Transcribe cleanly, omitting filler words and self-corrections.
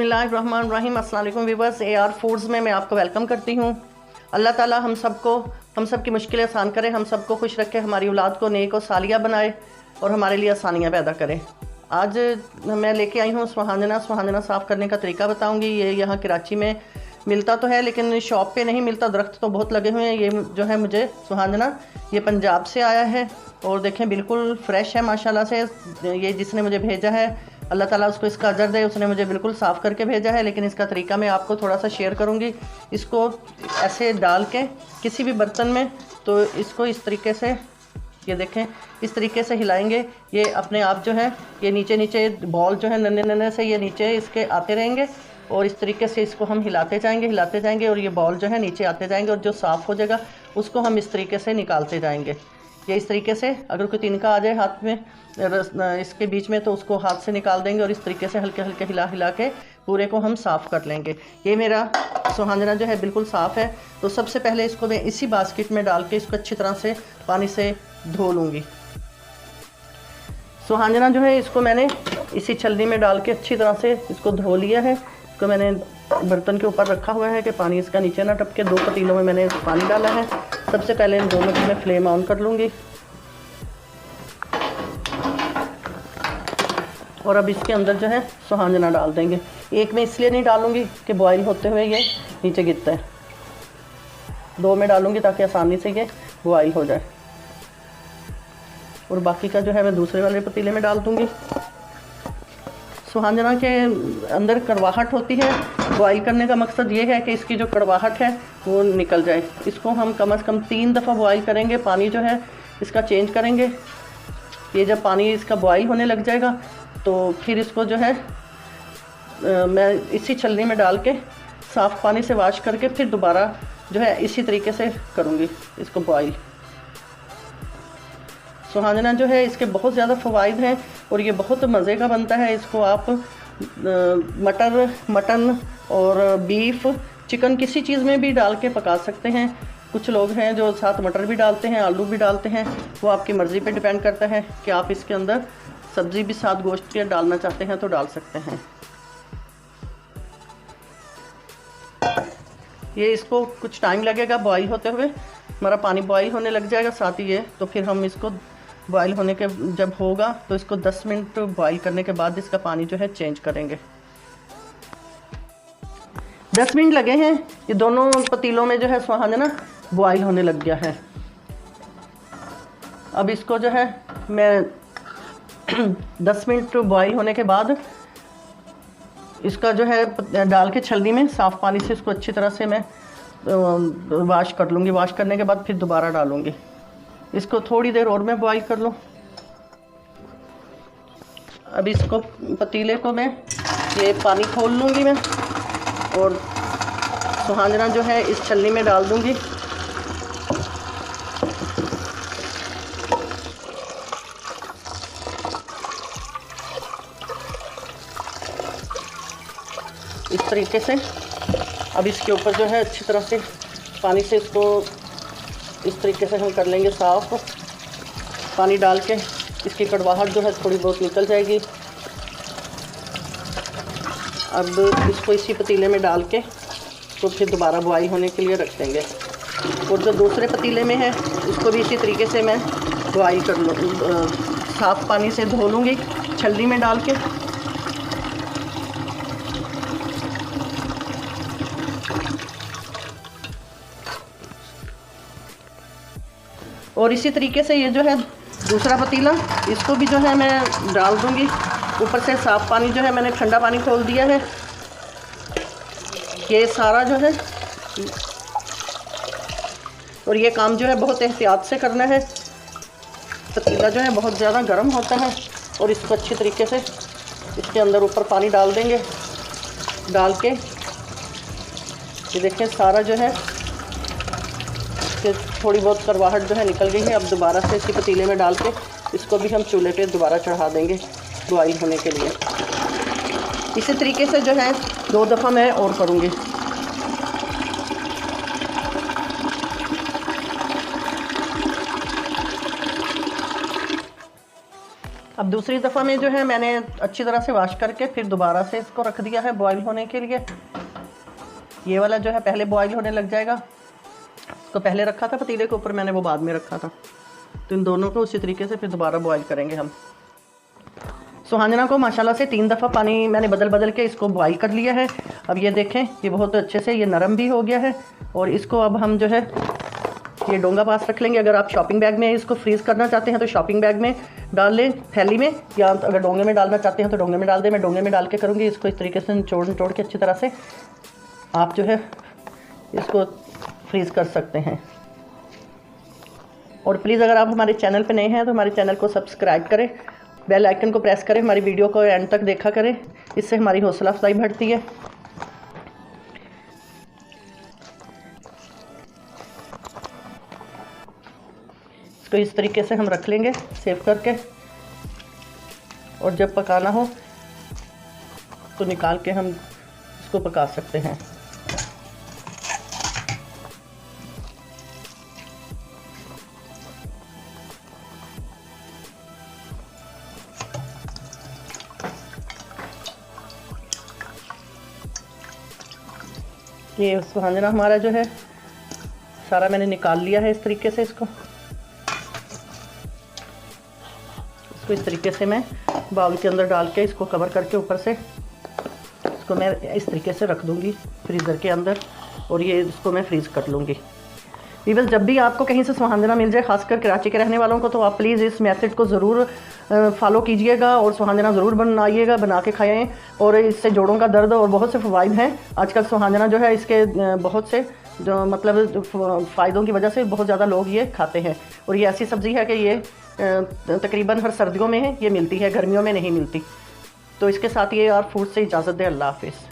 बिस्मिल्लाहिर्रहमानिर्रहीम। अस्सलाम वालेकुम व्यूअर्स, AR फूड्स में मैं आपको वेलकम करती हूँ। अल्लाह ताला हम सब की मुश्किलें आसान करे, हम सबको खुश रखे, हमारी औलाद को नेक और सालिया बनाए और हमारे लिए आसानियाँ पैदा करे। आज मैं लेके आई हूँ सुहांजना साफ़ करने का तरीका बताऊँगी। ये यहाँ कराची में मिलता तो है लेकिन शॉप पे नहीं मिलता, दरख्त तो बहुत लगे हुए हैं। ये जो है मुझे सुहांजना ये पंजाब से आया है और देखें बिल्कुल फ़्रेश है माशाल्लाह से। ये जिसने मुझे भेजा है अल्लाह ताला उसको इसका अजर दे, उसने मुझे बिल्कुल साफ़ करके भेजा है। लेकिन इसका तरीका मैं आपको थोड़ा सा शेयर करूँगी। इसको ऐसे डाल के किसी भी बर्तन में, तो इसको इस तरीके से, ये देखें इस तरीके से हिलाएंगे, ये अपने आप जो है ये नीचे बॉल जो है नन्हे से ये नीचे इसके आते रहेंगे और इस तरीके से इसको हम हिलाते जाएंगे और ये बॉल जो है नीचे आते जाएंगे और जो साफ़ हो जाएगा उसको हम इस तरीके से निकालते जाएंगे। ये इस तरीके से अगर कोई तिनका आ जाए हाथ में इसके बीच में तो उसको हाथ से निकाल देंगे और इस तरीके से हल्के हल्के हिला के पूरे को हम साफ़ कर लेंगे। ये मेरा सुहांजना जो है बिल्कुल साफ़ है। तो सबसे पहले इसको मैं इसी बास्केट में डाल के इसको अच्छी तरह से पानी से धो लूँगी। सुहांजना जो है इसको मैंने इसी छलनी में डाल के अच्छी तरह से इसको धो लिया है। इसको मैंने बर्तन के ऊपर रखा हुआ है कि पानी इसका नीचे ना टपके। 2 पतीलों में मैंने पानी डाला है। सबसे पहले इन दोनों की मैं फ्लेम ऑन कर लूँगी और अब इसके अंदर जो है सुहांजना डाल देंगे। एक में इसलिए नहीं डालूँगी कि बॉईल होते हुए ये नीचे गिरता है, 2 में डालूँगी ताकि आसानी से ये बॉईल हो जाए। और बाकी का जो है मैं दूसरे वाले पतीले में डाल दूँगी। सुहांजना के अंदर कड़वाहट होती है, बॉईल करने का मकसद ये है कि इसकी जो कड़वाहट है वो निकल जाए। इसको हम कम से कम 3 दफ़ा बॉईल करेंगे। पानी जो है इसका चेंज करेंगे। ये जब पानी इसका बॉईल होने लग जाएगा तो फिर इसको जो है मैं इसी छलनी में डाल के साफ़ पानी से वॉश करके फिर दोबारा जो है इसी तरीके से करूँगी इसको बॉईल। सुहांजना जो है इसके बहुत ज़्यादा फ़वाइद हैं और ये बहुत मज़े का बनता है। इसको आप मटन और बीफ, चिकन किसी चीज़ में भी डाल के पका सकते हैं। कुछ लोग हैं जो साथ मटर भी डालते हैं, आलू भी डालते हैं, वो आपकी मर्ज़ी पे डिपेंड करता है कि आप इसके अंदर सब्ज़ी भी साथ गोश्त के डालना चाहते हैं तो डाल सकते हैं। ये इसको कुछ टाइम लगेगा बॉईल होते हुए, हमारा पानी बॉईल होने लग जाएगा साथ ही ये। तो फिर हम इसको बॉईल होने के जब होगा तो इसको 10 मिनट बॉईल करने के बाद इसका पानी जो है चेंज करेंगे। 10 मिनट लगे हैं, ये दोनों पतीलों में जो है सुहांजना बॉईल होने लग गया है। अब इसको जो है मैं 10 मिनट बॉईल होने के बाद इसका जो है डाल के छलनी में साफ़ पानी से इसको अच्छी तरह से मैं वॉश कर लूँगी। वॉश करने के बाद फिर दोबारा डालूँगी। इसको थोड़ी देर और मैं बॉईल कर लूँ। अब इसको पतीले को मैं ये पानी खोल लूँगी मैं और सुहांजना जो है इस छलनी में डाल दूँगी। इस तरीके से अब इसके ऊपर जो है अच्छी तरह से पानी से इसको इस तरीके से हम कर लेंगे साफ़। पानी डाल के इसकी कड़वाहट जो है थोड़ी बहुत निकल जाएगी। अब इसको इसी पतीले में डाल के तो फिर दोबारा बॉईल होने के लिए रख देंगे। और जो दूसरे पतीले में है इसको भी इसी तरीके से मैं बॉईल कर लूँ, साफ़ पानी से धो लूँगी छलनी में डाल के। और इसी तरीके से ये जो है दूसरा पतीला, इसको भी जो है मैं डाल दूँगी। ऊपर से साफ़ पानी जो है मैंने ठंडा पानी खोल दिया है। ये सारा जो है और ये काम जो है बहुत एहतियात से करना है। पतीला जो है बहुत ज़्यादा गर्म होता है और इसको अच्छी तरीके से इसके अंदर ऊपर पानी डाल देंगे। डाल के ये देखें सारा जो है कि थोड़ी बहुत कड़वाहट जो है निकल गई है। अब दोबारा से इसी पतीले में डाल के इसको भी हम चूल्हे पे दोबारा चढ़ा देंगे बॉईल होने के लिए। इसी तरीके से जो है 2 दफ़ा मैं और करूँगी। अब दूसरी दफ़ा में जो है मैंने अच्छी तरह से वॉश करके फिर दोबारा से इसको रख दिया है बॉईल होने के लिए। ये वाला जो है पहले बॉईल होने लग जाएगा। इसको पहले रखा था पतीले के ऊपर, मैंने वो बाद में रखा था। तो इन दोनों को उसी तरीके से फिर दोबारा बॉईल करेंगे हम। सुहांजना को माशाल्लाह से 3 दफ़ा पानी मैंने बदल बदल के इसको बॉईल कर लिया है। अब ये देखें, ये बहुत अच्छे से ये नरम भी हो गया है। और इसको अब हम जो है ये डोंगा पास रख लेंगे। अगर आप शॉपिंग बैग में इसको फ्रीज़ करना चाहते हैं तो शॉपिंग बैग में डाल लें, थैली में, या अगर डोंगे में डालना चाहते हैं तो डोंगे में डाल दें। मैं डोंगे में डाल के करूँगी। इसको इस तरीके से निचोड़ के अच्छी तरह से आप जो है इसको फ्रीज़ कर सकते हैं। और प्लीज़ अगर आप हमारे चैनल पे नए हैं तो हमारे चैनल को सब्सक्राइब करें, बेल आइकन को प्रेस करें, हमारी वीडियो को एंड तक देखा करें, इससे हमारी हौसला अफजाई बढ़ती है। इसको इस तरीके से हम रख लेंगे सेव करके, और जब पकाना हो तो निकाल के हम इसको पका सकते हैं। ये सुहांजना हमारा जो है सारा मैंने निकाल लिया है इस तरीके से। इसको इस तरीके से मैं बाउल के अंदर डाल के इसको कवर करके ऊपर से इसको मैं इस तरीके से रख दूंगी फ्रीज़र के अंदर, और ये इसको मैं फ्रीज़ कर लूँगी। बस जब भी आपको कहीं से सुहांजना मिल जाए, खासकर कराची के रहने वालों को, तो आप प्लीज़ इस मेथड को ज़रूर फॉलो कीजिएगा और सुहांजना ज़रूर बनाइएगा, बना के खाएँ। और इससे जोड़ों का दर्द और बहुत से फ़वाइद हैं। आजकल सुहांजना जो है इसके बहुत से जो मतलब फ़ायदों की वजह से बहुत ज़्यादा लोग ये खाते हैं। और ये ऐसी सब्ज़ी है कि ये तकरीबन हर सर्दियों में ये मिलती है, गर्मियों में नहीं मिलती। तो इसके साथ ये और फूड से इजाज़त दें। अल्लाह हाफ़िज़।